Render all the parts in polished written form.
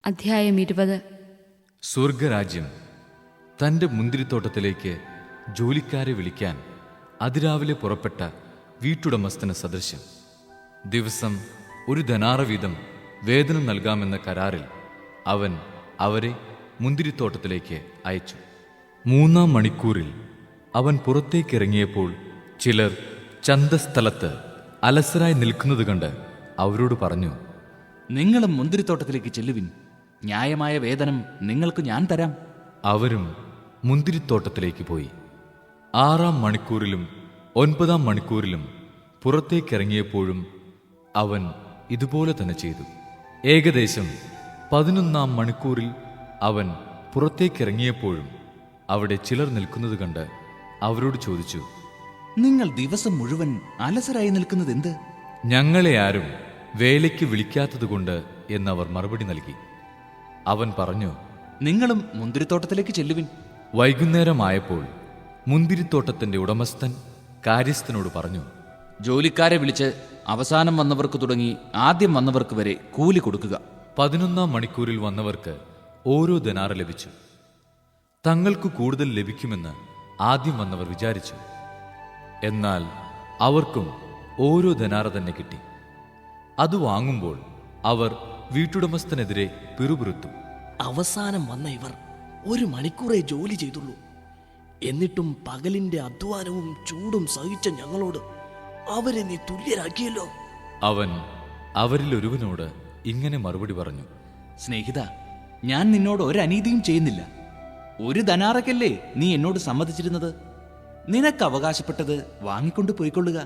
അധ്യായം 20. സ്വർഗരാജ്യം തൻ്റെ മുന്തിരിത്തോട്ടത്തിലേക്ക് ജോലിക്കാരെ വിളിക്കാൻ അതിരാവിലെ പുറപ്പെട്ട വീട്ടുടമസ്ഥന് സദൃശ്യം. ദിവസം 1 ധനാറ വീതം വേതനം നൽകാമെന്ന കരാറിൽ അവൻ അവരെ മുന്തിരിത്തോട്ടത്തിലേക്ക് അയച്ചു. 3-ാം മണിക്കൂറിൽ അവൻ പുറത്തേക്കിറങ്ങിയപ്പോൾ ചിലർ ചന്തസ്ഥലത്ത് അലസരായി നിൽക്കുന്നത് കണ്ട് അവരോട് പറഞ്ഞു, നിങ്ങളും മുന്തിരിത്തോട്ടത്തിലേക്ക് ചെല്ലുവിൻ, ന്യായമായ വേതനം നിങ്ങൾക്ക് ഞാൻ തരാം. അവരും മുന്തിരിത്തോട്ടത്തിലേക്ക് പോയി. 6-ാം മണിക്കൂറിലും 9-ാം മണിക്കൂറിലും പുറത്തേക്കിറങ്ങിയപ്പോഴും അവൻ ഇതുപോലെ തന്നെ ചെയ്തു. ഏകദേശം 11-ാം മണിക്കൂറിൽ അവൻ പുറത്തേക്കിറങ്ങിയപ്പോഴും അവിടെ ചിലർ നിൽക്കുന്നത് കണ്ട് അവരോട് ചോദിച്ചു, നിങ്ങൾ ദിവസം മുഴുവൻ അലസരായി നിൽക്കുന്നത് എന്ത്? ഞങ്ങളെ ആരും വേലയ്ക്ക് വിളിക്കാത്തതുകൊണ്ട് എന്നവർ മറുപടി നൽകി. അവൻ പറഞ്ഞു, നിങ്ങളും മുന്തിരിത്തോട്ടത്തിലേക്ക് ചെല്ലുവിൻ. വൈകുന്നേരമായപ്പോൾ മുന്തിരിത്തോട്ടത്തിന്റെ ഉടമസ്ഥൻ കാര്യസ്ഥനോട് പറഞ്ഞു, ജോലിക്കാരെ വിളിച്ച് അവസാനം വന്നവർക്ക് തുടങ്ങി ആദ്യം വന്നവർക്ക് വരെ കൂലി കൊടുക്കുക. 11-ാം മണിക്കൂറിൽ വന്നവർക്ക് ഓരോ ധനാറ് ലഭിച്ചു. തങ്ങൾക്ക് കൂടുതൽ ലഭിക്കുമെന്ന് ആദ്യം വന്നവർ വിചാരിച്ചു. എന്നാൽ അവർക്കും ഓരോ ധനാറ് തന്നെ കിട്ടി. അത് വാങ്ങുമ്പോൾ അവർ വീട്ടുടമസ്ഥനെതിരെ പിറുപിറുത്തു. അവസാനം വന്ന ഇവർ 1 മണിക്കൂറേ ജോലി ചെയ്തുള്ളൂ. എന്നിട്ടും പകലിന്റെ അധ്വാനവും ചൂടും സഹിച്ച ഞങ്ങളോട് അവരെ നീ തുല്യരാക്കിയല്ലോ. അവൻ അവരിൽ ഒരുവനോട് ഇങ്ങനെ മറുപടി പറഞ്ഞു, സ്നേഹിത, ഞാൻ നിന്നോട് ഒരനീതിയും ചെയ്യുന്നില്ല. 1 ധനാറയ്ക്കല്ലേ നീ എന്നോട് സമ്മതിച്ചിരുന്നത്? നിനക്ക് അവകാശപ്പെട്ടത് വാങ്ങിക്കൊണ്ട് പോയിക്കൊള്ളുക.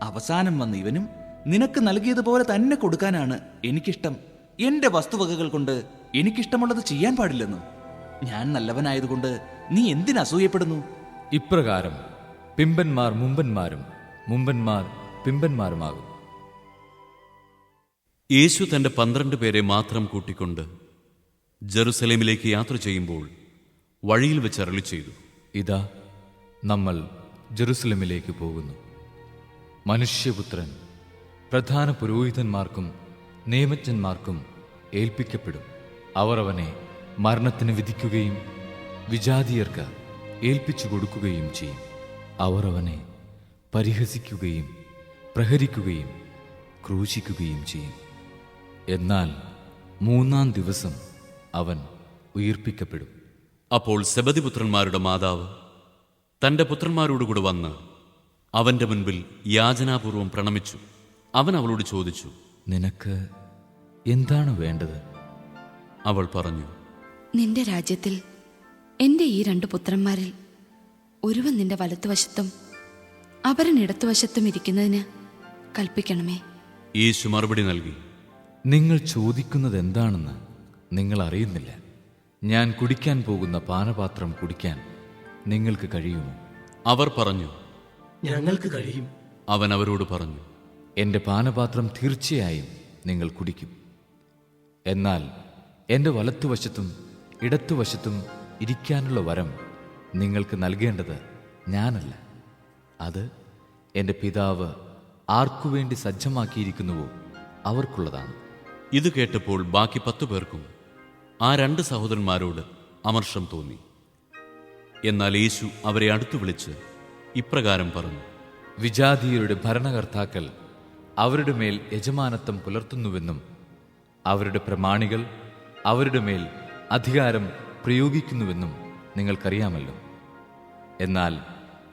അവസാനം വന്ന ഇവനും നിനക്ക് നൽകിയതുപോലെ തന്നെ കൊടുക്കാനാണ് എനിക്കിഷ്ടം. എന്റെ വസ്തുവകകൾ കൊണ്ട് എനിക്കിഷ്ടമുള്ളത് ചെയ്യാൻ പാടില്ലെന്ന്. ഞാൻ നല്ലവനായതുകൊണ്ട് നീ എന്തിനസൂയപ്പെടുന്നു? ഇപ്രകാരം പിമ്പന്മാർ മുമ്പന്മാരും മുമ്പന്മാർ പിമ്പന്മാരുമാകും. യേശു തൻ്റെ 12 പേരെ മാത്രം കൂട്ടിക്കൊണ്ട് ജെറുസലേമിലേക്ക് യാത്ര ചെയ്യുമ്പോൾ വഴിയിൽ വെച്ച് അരുളി ചെയ്തു, ഇതാ നമ്മൾ ജെറുസലേമിലേക്ക് പോകുന്നു. മനുഷ്യപുത്രൻ പ്രധാന പുരോഹിതന്മാർക്കും നിയമജ്ഞന്മാർക്കും ഏൽപ്പിക്കപ്പെടും. അവർ അവനെ മരണത്തിന് വിധിക്കുകയും വിജാതീയർക്ക് ഏൽപ്പിച്ചു കൊടുക്കുകയും ചെയ്യും. അവർ അവനെ പരിഹസിക്കുകയും പ്രഹരിക്കുകയും ക്രൂശിക്കുകയും ചെയ്യും. എന്നാൽ 3-ാം ദിവസം അവൻ ഉയിർപ്പിക്കപ്പെടും. അപ്പോൾ സെബദിപുത്രന്മാരുടെ മാതാവ് തൻ്റെ പുത്രന്മാരോടുകൂടെ വന്ന് അവൻ്റെ മുൻപിൽ യാചനാപൂർവം പ്രണമിച്ചു. അവൻ അവളോട് ചോദിച്ചു, നിനക്ക് എന്താണ് വേണ്ടത്? അവൾ പറഞ്ഞു, നിന്റെ രാജ്യത്തിൽ എൻ്റെ ഈ 2 പുത്രന്മാരിൽ ഒരുവൻ നിന്റെ വലത്തുവശത്തും അവരൻ ഇടത്തുവശത്തും ഇരിക്കുന്നതിന് കൽപ്പിക്കണമേ. യേശു മറുപടി നൽകി, നിങ്ങൾ ചോദിക്കുന്നത് എന്താണെന്ന് നിങ്ങൾ അറിയുന്നില്ല. ഞാൻ കുടിക്കാൻ പോകുന്ന പാനപാത്രം കുടിക്കാൻ നിങ്ങൾക്ക് കഴിയുമോ? അവർ പറഞ്ഞു, ഞങ്ങൾക്ക് കഴിയും. അവൻ അവരോട് പറഞ്ഞു, എൻ്റെ പാനപാത്രം തീർച്ചയായും നിങ്ങൾ കുടിക്കും. എന്നാൽ എൻ്റെ വലത്തുവശത്തും ഇടത്തുവശത്തും ഇരിക്കാനുള്ള വരം നിങ്ങൾക്ക് നൽകേണ്ടത് ഞാനല്ല, അത് എൻ്റെ പിതാവ് ആർക്കുവേണ്ടി സജ്ജമാക്കിയിരിക്കുന്നുവോ അവർക്കുള്ളതാണ്. ഇത് കേട്ടപ്പോൾ ബാക്കി 10 പേർക്കും ആ 2 സഹോദരന്മാരോട് അമർഷം തോന്നി. എന്നാൽ യേശു അവരെ അടുത്തു വിളിച്ച് ഇപ്രകാരം പറഞ്ഞു, വിജാതീയരുടെ ഭരണകർത്താക്കൾ അവരുടെ മേൽ യജമാനത്വം പുലർത്തുന്നുവെന്നും അവരുടെ പ്രമാണികൾ അവരുടെ മേൽ അധികാരം പ്രയോഗിക്കുന്നുവെന്നും നിങ്ങൾക്കറിയാമല്ലോ. എന്നാൽ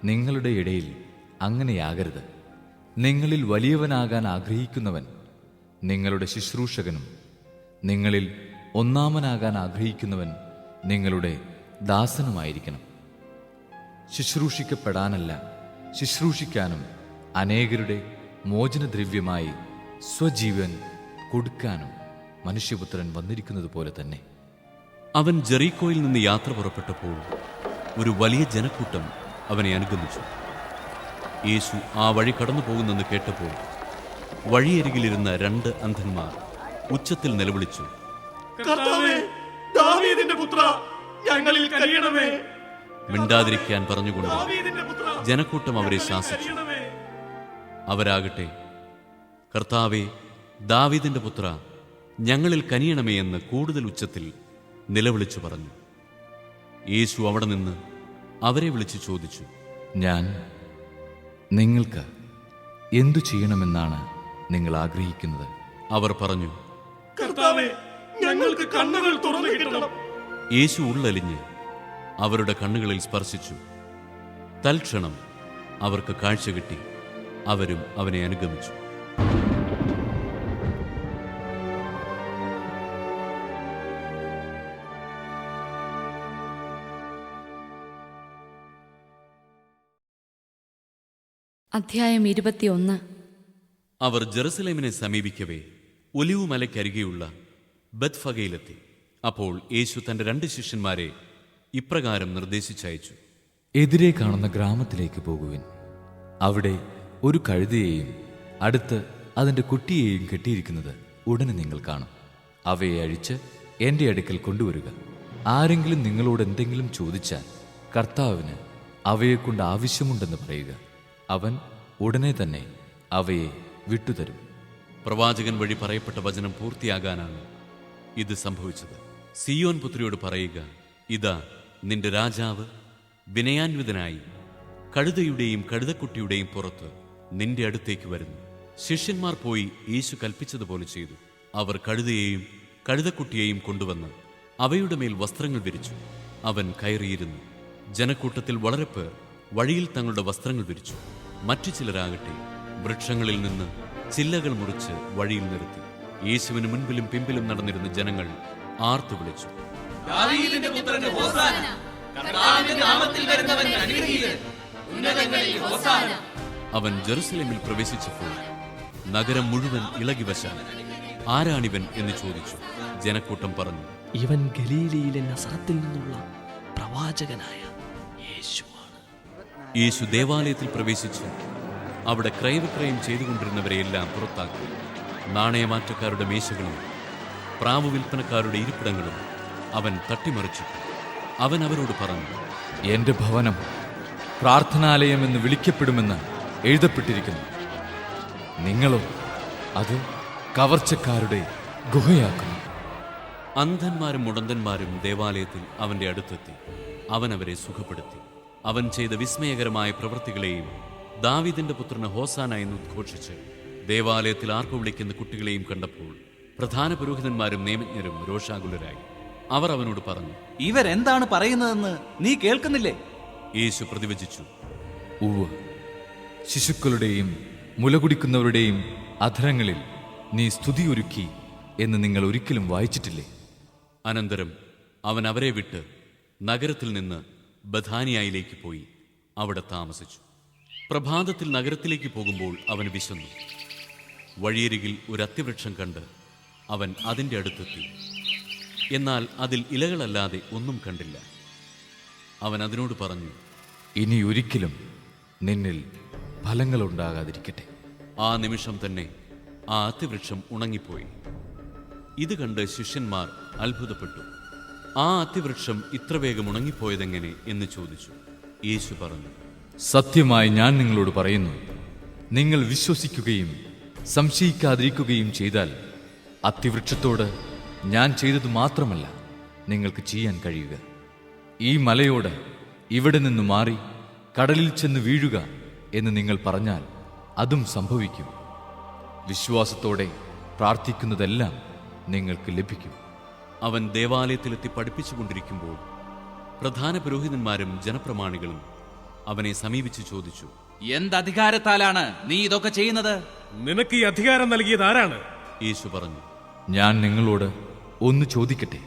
നിങ്ങളുടെ ഇടയിൽ അങ്ങനെയാകരുത്. നിങ്ങളിൽ വലിയവനാകാൻ ആഗ്രഹിക്കുന്നവൻ നിങ്ങളുടെ ശുശ്രൂഷകനും നിങ്ങളിൽ ഒന്നാമനാകാൻ ആഗ്രഹിക്കുന്നവൻ നിങ്ങളുടെ ദാസനുമായിരിക്കണം. ശുശ്രൂഷിക്കപ്പെടാനല്ല, ശുശ്രൂഷിക്കാനും അനേകരുടെ മോചനദ്രവ്യമായി സ്വജീവൻ കൊടുക്കാനും മനുഷ്യപുത്രൻ വന്നിരിക്കുന്നത് പോലെ തന്നെ. അവൻ ജെറീക്കോയിൽ നിന്ന് യാത്ര പുറപ്പെട്ടപ്പോൾ ഒരു വലിയ ജനക്കൂട്ടം അവനെ അനുഗമിച്ചു. യേശു ആ വഴി കടന്നു പോകുന്നെന്ന് കേട്ടപ്പോൾ വഴിയരികിലിരുന്ന 2 അന്ധന്മാർ ഉച്ചത്തിൽ നിലവിളിച്ചു, കർത്താവേ, ദാവീദിന്റെ പുത്രാ, ഞങ്ങളിൽ കനിയണമേ. മിണ്ടാതിരിക്കാൻ പറഞ്ഞുകൊണ്ട് ദാവീദിന്റെ പുത്രാ, ജനക്കൂട്ടം അവരെ ശാസിച്ചു. കനിയണമേ. അവരാകട്ടെ, കർത്താവേ, ദാവീദിന്റെ പുത്ര, ഞങ്ങളിൽ കനിയണമേ എന്ന് കൂടുതൽ ഉച്ചത്തിൽ നിലവിളിച്ചു പറഞ്ഞു. യേശു അവിടെ നിന്ന് അവരെ വിളിച്ചു ചോദിച്ചു, ഞാൻ നിങ്ങൾക്ക് എന്തു ചെയ്യണമെന്നാണ് നിങ്ങൾ ആഗ്രഹിക്കുന്നത്? അവർ പറഞ്ഞു, കർത്താവേ, ഞങ്ങൾക്ക് കണ്ണുകൾ തുറന്നു കിട്ടണം. യേശു ഉള്ളലിഞ്ഞ് അവരുടെ കണ്ണുകളിൽ സ്പർശിച്ചു. തൽക്ഷണം അവർക്ക് കാഴ്ച കിട്ടി. അവരും അവനെ അനുഗമിച്ചു. അധ്യായം 21. അവർ ജെറുസലേമിനെ സമീപിക്കവേ ഒലിവുമലയ്ക്കരികെയുള്ള ബത്ഫഗയിലെത്തി. അപ്പോൾ യേശു തന്റെ 2 ശിഷ്യന്മാരെ ഇപ്രകാരം നിർദ്ദേശിച്ചയച്ചു: എതിരെ കാണുന്ന ഗ്രാമത്തിലേക്ക് പോകുവിൻ. അവിടെ ഒരു കഴുതയെയും അടുത്ത് അതിൻ്റെ കുട്ടിയെയും കെട്ടിയിരിക്കുന്നത് ഉടനെ നിങ്ങൾ കാണും. അവയെ അഴിച്ച് എൻ്റെ അടുക്കൽ കൊണ്ടുവരിക. ആരെങ്കിലും നിങ്ങളോട് എന്തെങ്കിലും ചോദിച്ചാൽ കർത്താവിന് അവയെക്കൊണ്ട് ആവശ്യമുണ്ടെന്ന് പറയുക. അവൻ ഉടനെ തന്നെ അവയെ വിട്ടുതരും. പ്രവാചകൻ വഴി പറയപ്പെട്ട വചനം പൂർത്തിയാകാനാണ് ഇത് സംഭവിച്ചത്. സിയോൻ പുത്രിയോട് പറയുക, ഇതാ നിന്റെ രാജാവ് വിനയാന്വിതനായി കഴുതയുടെയും കഴുതക്കുട്ടിയുടെയും പുറത്ത് നിന്റെ അടുത്തേക്ക് വരുന്നു. ശിഷ്യന്മാർ പോയി യേശു കൽപ്പിച്ചതുപോലെ ചെയ്തു. അവർ കഴുതയെയും കഴുതക്കുട്ടിയെയും കൊണ്ടുവന്ന് അവയുടെ മേൽ വസ്ത്രങ്ങൾ വിരിച്ചു. അവൻ കയറിയിരുന്നു. ജനക്കൂട്ടത്തിൽ വളരെ പേർ വഴിയിൽ തങ്ങളുടെ വസ്ത്രങ്ങൾ വിരിച്ചു. മറ്റു ചിലരാകട്ടെ വൃക്ഷങ്ങളിൽ നിന്ന് ചില്ലകൾ മുറിച്ച് വഴിയിൽ നിർത്തി. യേശുവിന് മുൻപിലും പിമ്പിലും നടന്നിരുന്ന ജനങ്ങൾ ആർത്തു വിളിച്ചു, അവൻ ജെറുസലേമിൽ പ്രവേശിച്ചപ്പോൾ നഗരം മുഴുവൻ ഇളകിവശാൽ, ആരാണിവൻ എന്ന് ചോദിച്ചു. ജനക്കൂട്ടം പറഞ്ഞു, ഇവൻ ഗലീലയിലെ നസറത്തിൽ നിന്നുള്ള പ്രവാചകനായ യേശുവാണ്. യേശു ദേവാലയത്തിൽ പ്രവേശിച്ച് അവിടെ ക്രയവിക്രയം ചെയ്തുകൊണ്ടിരുന്നവരെയെല്ലാം പുറത്താക്കി. നാണയമാറ്റക്കാരുടെ മേശകളും പ്രാവു വിൽപ്പനക്കാരുടെ ഇരിപ്പിടങ്ങളും അവൻ തട്ടിമറിച്ചു. അവൻ അവരോട് പറഞ്ഞു, എൻ്റെ ഭവനം പ്രാർത്ഥനാലയം എന്ന് വിളിക്കപ്പെടുമെന്ന് എഴുതപ്പെട്ടിരിക്കുന്നു. നിങ്ങളോ അത് കവർച്ചക്കാരുടെ ഗുഹയാക്കുന്നു. അന്ധന്മാരും മുടന്തന്മാരും ദേവാലയത്തിൽ അവന്റെ അടുത്തെത്തി. അവൻ അവരെ സുഖപ്പെടുത്തി. അവൻ ചെയ്ത വിസ്മയകരമായ പ്രവൃത്തികളെയും ദാവീദിന്റെ പുത്രന് ഹോസാന എന്ന് ഉദ്ഘോഷിച്ച് ദേവാലയത്തിൽ ആർപ്പ് വിളിക്കുന്ന കുട്ടികളെയും കണ്ടപ്പോൾ പ്രധാന പുരോഹിതന്മാരും നിയമജ്ഞരും രോഷാകുലരായി. അവർ അവനോട് പറഞ്ഞു, ഇവരെന്താണ് പറയുന്നതെന്ന് നീ കേൾക്കുന്നില്ലേ? യേശു പ്രതിവചിച്ചു, ഉവ്വ്, ശിശുക്കളുടെയും മുലകുടിക്കുന്നവരുടെയും അധരങ്ങളിൽ നീ സ്തുതിയൊരുക്കി എന്ന് നിങ്ങൾ ഒരിക്കലും വായിച്ചിട്ടില്ലേ? അനന്തരം അവൻ അവരെ വിട്ട് നഗരത്തിൽ നിന്ന് ബഥാനിയായിലേക്ക് പോയി അവിടെ താമസിച്ചു. പ്രഭാതത്തിൽ നഗരത്തിലേക്ക് പോകുമ്പോൾ അവൻ വിശന്നു. വഴിയരികിൽ ഒരു അത്തിവൃക്ഷം കണ്ട് അവൻ അതിൻ്റെ അടുത്തെത്തി. എന്നാൽ അതിൽ ഇലകളല്ലാതെ ഒന്നും കണ്ടില്ല. അവൻ അതിനോട് പറഞ്ഞു, ഇനി ഒരിക്കലും നിന്നിൽ ഫലങ്ങളുണ്ടാകാതിരിക്കട്ടെ. ആ നിമിഷം തന്നെ ആ അത്തിവൃക്ഷം ഉണങ്ങിപ്പോയി. ഇത് കണ്ട് ശിഷ്യന്മാർ അത്ഭുതപ്പെട്ടു. ആ അത്തിവൃക്ഷം ഇത്ര വേഗം ഉണങ്ങിപ്പോയതെങ്ങനെ എന്ന് ചോദിച്ചു. യേശു പറഞ്ഞു, സത്യമായി ഞാൻ നിങ്ങളോട് പറയുന്നു, നിങ്ങൾ വിശ്വസിക്കുകയും സംശയിക്കാതിരിക്കുകയും ചെയ്താൽ അത്തിവൃക്ഷത്തോട് ഞാൻ ചെയ്തത് മാത്രമല്ല നിങ്ങൾക്ക് ചെയ്യാൻ കഴിയുക. ഈ മലയോട് ഇവിടെ നിന്ന് മാറി കടലിൽ ചെന്ന് വീഴുക എന്ന് നിങ്ങൾ പറഞ്ഞാൽ അതും സംഭവിക്കും. വിശ്വാസത്തോടെ പ്രാർത്ഥിക്കുന്നതെല്ലാം നിങ്ങൾക്ക് ലഭിക്കും. അവൻ ദേവാലയത്തിലെത്തി പഠിപ്പിച്ചുകൊണ്ടിരിക്കുമ്പോൾ പ്രധാന പുരോഹിതന്മാരും ജനപ്രമാണികളും അവനെ സമീപിച്ച് ചോദിച്ചു, എന്തധികാരത്താലാണ് നീ ഇതൊക്കെ ചെയ്യുന്നത്? നിനക്ക് ഈ അധികാരം നൽകിയത് ആരാണ്? യേശു പറഞ്ഞു, ഞാൻ നിങ്ങളോട് ഒന്ന് ചോദിക്കട്ടെ.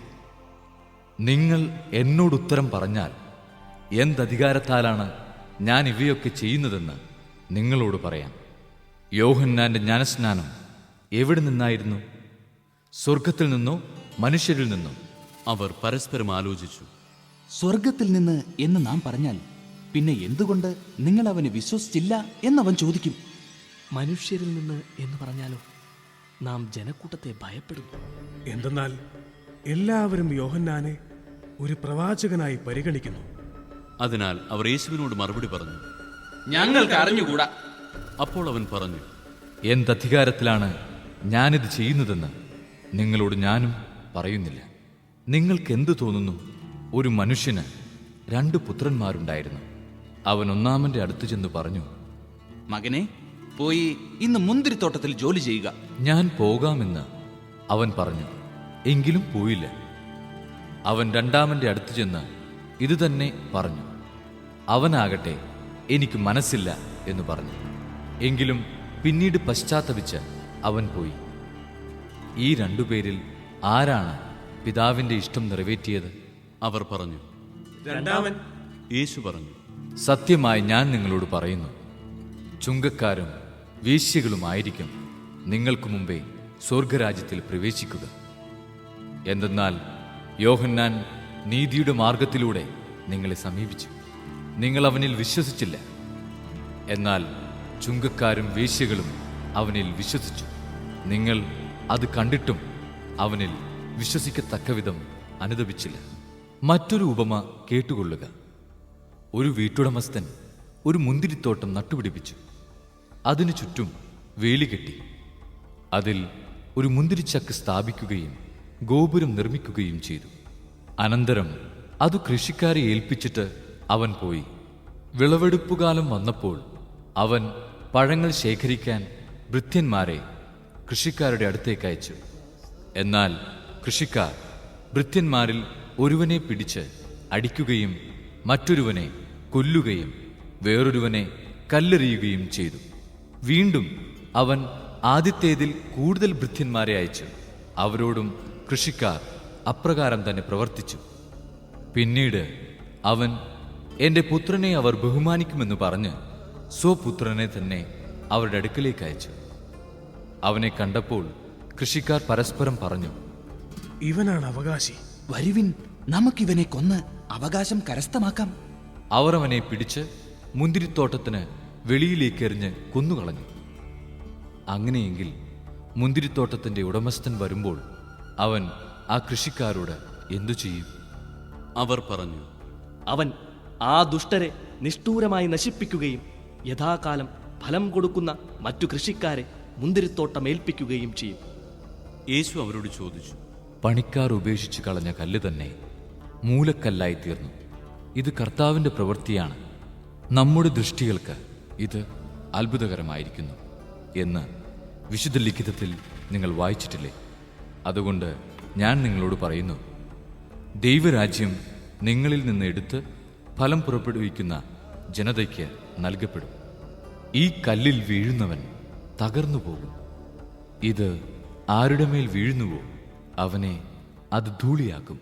നിങ്ങൾ എന്നോട് ഉത്തരം പറഞ്ഞാൽ എന്തധികാരത്താലാണ് ഞാൻ ഇവയൊക്കെ ചെയ്യുന്നതെന്ന് നിങ്ങളോട് പറയാം. യോഹന്നാന്റെ ജ്ഞാനസ്നാനം എവിടെ നിന്നായിരുന്നു? സ്വർഗത്തിൽ നിന്നോ മനുഷ്യരിൽ നിന്നോ? അവർ പരസ്പരം ആലോചിച്ചു. സ്വർഗത്തിൽ നിന്ന് എന്ന് നാം പറഞ്ഞാൽ പിന്നെ എന്തുകൊണ്ട് നിങ്ങൾ അവനെ വിശ്വസിച്ചില്ല എന്നവൻ ചോദിക്കും. മനുഷ്യരിൽ നിന്ന് എന്ന് പറഞ്ഞാലോ നാം ജനക്കൂട്ടത്തെ ഭയപ്പെടുന്നു. എന്തെന്നാൽ എല്ലാവരും യോഹന്നാനെ ഒരു പ്രവാചകനായി പരിഗണിക്കുന്നു. അതിനാൽ അവർ യേശുവിനോട് മറുപടി പറഞ്ഞു, ഞങ്ങൾക്ക് അറിഞ്ഞുകൂടാ. അപ്പോൾ അവൻ പറഞ്ഞു, എന്തധികാരത്തിലാണ് ഞാനിത് ചെയ്യുന്നതെന്ന് നിങ്ങളോട് ഞാനും പറയുന്നില്ല. നിങ്ങൾക്കെന്തു തോന്നുന്നു? ഒരു മനുഷ്യന് 2 പുത്രന്മാരുണ്ടായിരുന്നു. അവൻ ഒന്നാമന്റെ അടുത്ത് ചെന്ന് പറഞ്ഞു, മകനെ, പോയി ഇന്ന് മുന്തിരിത്തോട്ടത്തിൽ ജോലി ചെയ്യുക. ഞാൻ പോകാമെന്ന് അവൻ പറഞ്ഞു. എങ്കിലും പോയില്ല. അവൻ രണ്ടാമന്റെ അടുത്ത് ചെന്ന് ഇത് തന്നെ പറഞ്ഞു. അവനാകട്ടെ, എനിക്ക് മനസ്സില്ല എന്ന് പറഞ്ഞു. എങ്കിലും പിന്നീട് പശ്ചാത്തപിച്ച് അവൻ പോയി. ഈ 2 പേരിൽ ആരാണ് പിതാവിന്റെ ഇഷ്ടം നിറവേറ്റിയത്? അവർ പറഞ്ഞു. രണ്ടാമൻ. യേശു പറഞ്ഞു. സത്യമായി ഞാൻ നിങ്ങളോട് പറയുന്നു, ചുങ്കക്കാരും വേശ്യകളുമായിരിക്കും നിങ്ങൾക്ക് മുമ്പേ സ്വർഗരാജ്യത്തിൽ പ്രവേശിക്കുക. എന്തെന്നാൽ യോഹന്നാൻ നീതിയുടെ മാർഗത്തിലൂടെ നിങ്ങളെ സമീപിച്ചു, നിങ്ങൾ അവനിൽ വിശ്വസിച്ചില്ല. എന്നാൽ ചുങ്കക്കാരും വേശ്യകളും അവനിൽ വിശ്വസിച്ചു. നിങ്ങൾ അത് കണ്ടിട്ടും അവനിൽ വിശ്വസിക്കത്തക്കവിധം അനുദപിച്ചില്ല. മറ്റൊരു ഉപമ കേട്ടുകൊള്ളുക. ഒരു വീട്ടുടമസ്ഥൻ ഒരു മുന്തിരിത്തോട്ടം നട്ടുപിടിപ്പിച്ചു. അതിനു ചുറ്റും വേലി കെട്ടി. അതിൽ ഒരു മുന്തിരിച്ചക്ക് സ്ഥാപിക്കുകയും ഗോപുരം നിർമ്മിക്കുകയും ചെയ്തു. അനന്തരം അത് കൃഷിക്കാരെ ഏൽപ്പിച്ചിട്ട് അവൻ പോയി. വിളവെടുപ്പുകാലം വന്നപ്പോൾ അവൻ പഴങ്ങൾ ശേഖരിക്കാൻ ഭൃത്യന്മാരെ കൃഷിക്കാരുടെ അടുത്തേക്ക് അയച്ചു. എന്നാൽ കൃഷിക്കാർ ഭൃത്യന്മാരിൽ ഒരുവനെ പിടിച്ച് അടിക്കുകയും മറ്റൊരുവനെ കൊല്ലുകയും വേറൊരുവനെ കല്ലെറിയുകയും ചെയ്തു. വീണ്ടും അവൻ ആദ്യത്തേതിൽ കൂടുതൽ ഭൃത്യന്മാരെ അയച്ചു. അവരോടും കൃഷിക്കാർ അപ്രകാരം തന്നെ പ്രവർത്തിച്ചു. പിന്നീട് അവൻ, എൻ്റെ പുത്രനെ അവർ ബഹുമാനിക്കുമെന്ന് പറഞ്ഞ് സ്വപുത്രനെ തന്നെ അവരുടെ അടുക്കലേക്ക് അയച്ചു. അവനെ കണ്ടപ്പോൾ കൃഷിക്കാർ പരസ്പരം പറഞ്ഞു, ഇവനാണ് അവകാശി. വരുവിൻ, നമുക്കിവനെ കൊന്ന് അവകാശം കരസ്ഥമാക്കാം. അവർ അവനെ പിടിച്ച് മുന്തിരിത്തോട്ടത്തിന് വെളിയിലേക്ക് എറിഞ്ഞ് കൊന്നുകളഞ്ഞു. അങ്ങനെയെങ്കിൽ മുന്തിരിത്തോട്ടത്തിന്റെ ഉടമസ്ഥൻ വരുമ്പോൾ അവൻ ആ കൃഷിക്കാരോട് എന്തു ചെയ്യും? അവർ പറഞ്ഞു. അവൻ ആ ദുഷ്ടരെ നിഷ്ഠൂരമായി നശിപ്പിക്കുകയും യഥാകാലം ഫലം കൊടുക്കുന്ന മറ്റു കൃഷിക്കാരെ മുന്തിരിത്തോട്ടം ഏൽപ്പിക്കുകയും ചെയ്യും. യേശു അവരോട് ചോദിച്ചു. പണിക്കാർ ഉപേക്ഷിച്ച് കളഞ്ഞ കല്ല് തന്നെ മൂലക്കല്ലായി തീർന്നു. ഇത് കർത്താവിന്റെ പ്രവൃത്തിയാണ്. നമ്മുടെ ദൃഷ്ടികൾക്ക് ഇത് അത്ഭുതകരമായിരിക്കുന്നു എന്ന് വിശുദ്ധ ലിഖിതത്തിൽ നിങ്ങൾ വായിച്ചിട്ടില്ലേ? അതുകൊണ്ട് ഞാൻ നിങ്ങളോട് പറയുന്നു, ദൈവരാജ്യം നിങ്ങളിൽ നിന്ന് എടുത്ത് ഫലം പുറപ്പെടുവിക്കുന്ന ജനതയ്ക്ക് നൽകപ്പെടും. ഈ കല്ലിൽ വീഴുന്നവൻ തകർന്നു പോകും. ഇത് ആരുടെ മേൽ വീഴുന്നുവോ അവനെ അത് ധൂളിയാക്കും.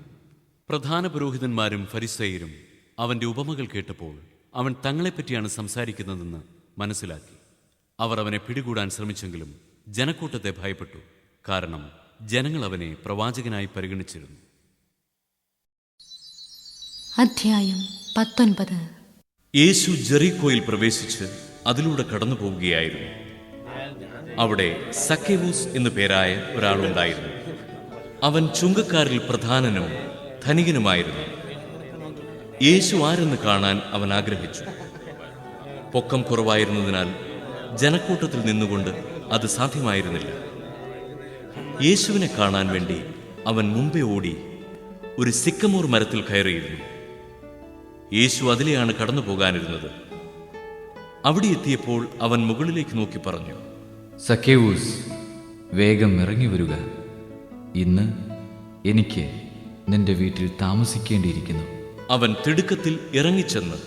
പ്രധാന പുരോഹിതന്മാരും ഫരിസേയരും അവന്റെ ഉപമകൾ കേട്ടപ്പോൾ അവൻ തങ്ങളെപ്പറ്റിയാണ് സംസാരിക്കുന്നതെന്ന് മനസ്സിലാക്കി. അവർ അവനെ പിടികൂടാൻ ശ്രമിച്ചെങ്കിലും ജനക്കൂട്ടത്തെ ഭയപ്പെട്ടു. കാരണം ജനങ്ങൾ അവനെ പ്രവാചകനായി പരിഗണിച്ചിരുന്നു. അധ്യായം 19. യേശു ജെറീക്കോയിൽ പ്രവേശിച്ച് അതിലൂടെ കടന്നു പോവുകയായിരുന്നു. അവിടെ സക്കേവൂസ് എന്നു പേരായ ഒരാളുണ്ടായിരുന്നു. അവൻ ചുങ്കക്കാരിൽ പ്രധാനനും ധനികനുമായിരുന്നു. യേശു ആരെന്ന് കാണാൻ അവൻ ആഗ്രഹിച്ചു. പൊക്കം കുറവായിരുന്നതിനാൽ ജനക്കൂട്ടത്തിൽ നിന്നുകൊണ്ട് അത് സാധ്യമായിരുന്നില്ല. യേശുവിനെ കാണാൻ വേണ്ടി അവൻ മുമ്പേ ഓടി ഒരു സിക്കമോർ മരത്തിൽ കയറിയിരുന്നു. യേശു അതിലെയാണ് കടന്നു പോകാനിരുന്നത്. അവിടെ എത്തിയപ്പോൾ അവൻ മുകളിലേക്ക് നോക്കി പറഞ്ഞു, സക്കേവൂസ്, വേഗം ഇറങ്ങി വരിക. ഇന്ന് എനിക്ക് നിന്റെ വീട്ടിൽ താമസിക്കേണ്ടിയിരിക്കുന്നു. അവൻ തിടുക്കത്തിൽ ഇറങ്ങിച്ചെന്ന്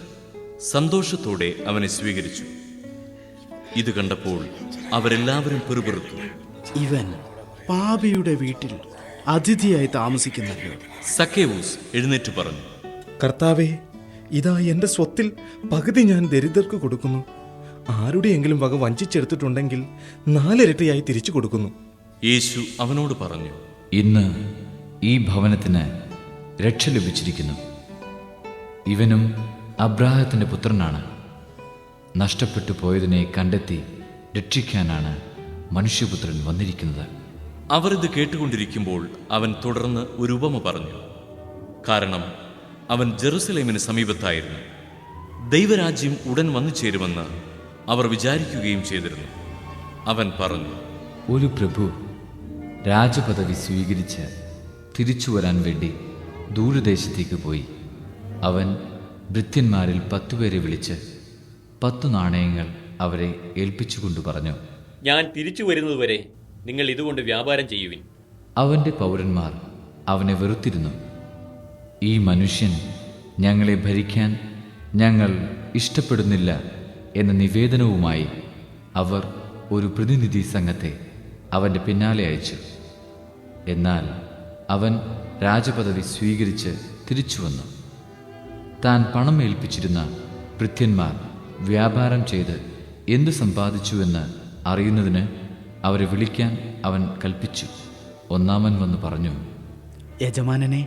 സന്തോഷത്തോടെ അവനെ സ്വീകരിച്ചു. ഇത് കണ്ടപ്പോൾ അവരെല്ലാവരും പിറുപിറുത്തു. ഇവൻ പാപിയുടെ വീട്ടിൽ അതിഥിയായി താമസിക്കുന്നല്ലോ. സക്കേവൂസ് എഴുന്നേറ്റ് പറഞ്ഞു, കർത്താവേ, ഇതാ എൻ്റെ സ്വത്തിൽ പകുതി ഞാൻ ദരിദ്രർക്ക് കൊടുക്കുന്നു. ആരുടെയെങ്കിലും വക വഞ്ചിച്ചെടുത്തിട്ടുണ്ടെങ്കിൽ 4 ഇരട്ടിയായി തിരിച്ചു കൊടുക്കുന്നു. യേശു അവനോട് പറഞ്ഞു, ഇന്ന് ഈ ഭവനത്തിന് രക്ഷ ലഭിച്ചിരിക്കുന്നു. ഇവനും അബ്രാഹത്തിന്റെ പുത്രനാണ്. നഷ്ടപ്പെട്ടു പോയതിനെ കണ്ടെത്തി രക്ഷിക്കാനാണ് മനുഷ്യപുത്രൻ വന്നിരിക്കുന്നത്. അവർ ഇത് കേട്ടുകൊണ്ടിരിക്കുമ്പോൾ അവൻ തുടർന്ന് ഒരു ഉപമ പറഞ്ഞു. കാരണം അവൻ ജെറുസലേമിന് സമീപത്തായിരുന്നു. ദൈവരാജ്യം ഉടൻ വന്നു ചേരുമെന്ന് അവർ വിചാരിക്കുകയും ചെയ്തിരുന്നു. അവൻ പറഞ്ഞു, ഒരു പ്രഭു രാജപദവി സ്വീകരിച്ച് തിരിച്ചു വരാൻ വേണ്ടി ദൂരദേശത്തേക്ക് പോയി. അവൻ ഭൃത്യന്മാരിൽ 10 പേരെ വിളിച്ച് 10 നാണയങ്ങൾ അവരെ ഏൽപ്പിച്ചുകൊണ്ട് പറഞ്ഞു, ഞാൻ തിരിച്ചു വരുന്നതുവരെ നിങ്ങൾ ഇതുകൊണ്ട് വ്യാപാരം ചെയ്യുവിൻ. അവൻ്റെ പൗരന്മാർ അവനെ വെറുത്തിരുന്നു. ഈ മനുഷ്യൻ ഞങ്ങളെ ഭരിക്കാൻ ഞങ്ങൾ ഇഷ്ടപ്പെടുന്നില്ല എന്ന നിവേദനവുമായി അവർ ഒരു പ്രതിനിധി സംഘത്തെ അവൻ്റെ പിന്നാലെ അയച്ചു. എന്നാൽ അവൻ രാജപദവി സ്വീകരിച്ച് തിരിച്ചു വന്നു. താൻ പണം ഏൽപ്പിച്ചിരുന്ന ഭൃത്യന്മാർ വ്യാപാരം ചെയ്ത് എന്തു സമ്പാദിച്ചുവെന്ന് അറിയുന്നതിന് അവരെ വിളിക്കാൻ അവൻ കൽപ്പിച്ചു. ഒന്നാമൻ വന്ന് പറഞ്ഞു, യജമാനനെ,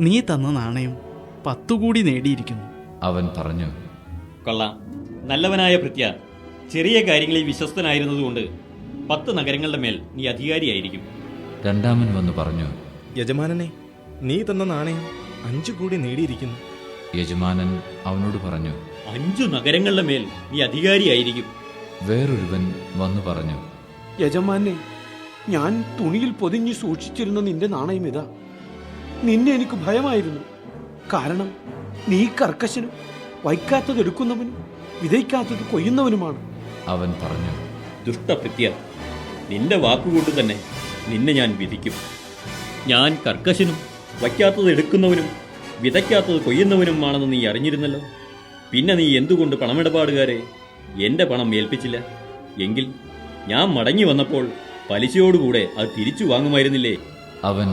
നീ തന്ന നാണയം 10 കൂടി നേടിയിരിക്കുന്നു. അവൻ പറഞ്ഞു, കൊള്ളാം, നല്ലവനായ ഭൃത്യ, ചെറിയ കാര്യങ്ങളിൽ വിശ്വസ്തനായിരുന്നതുകൊണ്ട് 10 നഗരങ്ങളുടെ മേൽ നീ അധികാരിയായിരിക്കും. രണ്ടാമൻ വന്ന് പറഞ്ഞു, യജമാനനെ, നീ തന്ന നാണയം 5 കൂടി നേടിയിരിക്കുന്നു. യജമാനൻ അവനോട് പറഞ്ഞു, 5 നഗരങ്ങളുടെ മേൽ നീ അധികാരിയായിരിക്കും. വേറൊരുവൻ വന്നു പറഞ്ഞു, യജമാനെ, ഞാൻ തുണിയിൽ പൊതിഞ്ഞു സൂക്ഷിച്ചിരുന്ന നിന്റെ നാണയം ഇതാ. നിന്നെ എനിക്ക് ഭയമായിരുന്നു. കാരണം നീ കർക്കശനും വയ്ക്കാത്തത് എടുക്കുന്നവനും വിതയ്ക്കാത്തത് കൊയ്യുന്നവനുമാണ്. അവൻ പറഞ്ഞു, ദുഷ്ടഭൃത്യ, നിന്റെ വാക്കുകൊണ്ട് തന്നെ നിന്നെ ഞാൻ വിധിക്കും. ഞാൻ കർക്കശനും വയ്ക്കാത്തത് എടുക്കുന്നവനും വിതയ്ക്കാത്തത് കൊയ്യുന്നവനുമാണെന്ന് നീ അറിഞ്ഞിരുന്നല്ലോ. പിന്നെ നീ എന്തുകൊണ്ട് പണമിടപാടുകാരെ എൻ്റെ പണം ഏൽപ്പിച്ചില്ല? എങ്കിൽ ഞാൻ മടങ്ങി വന്നപ്പോൾ പലിശയോടുകൂടെ അത് തിരിച്ചു വാങ്ങുമായിരുന്നില്ലേ? അവൻ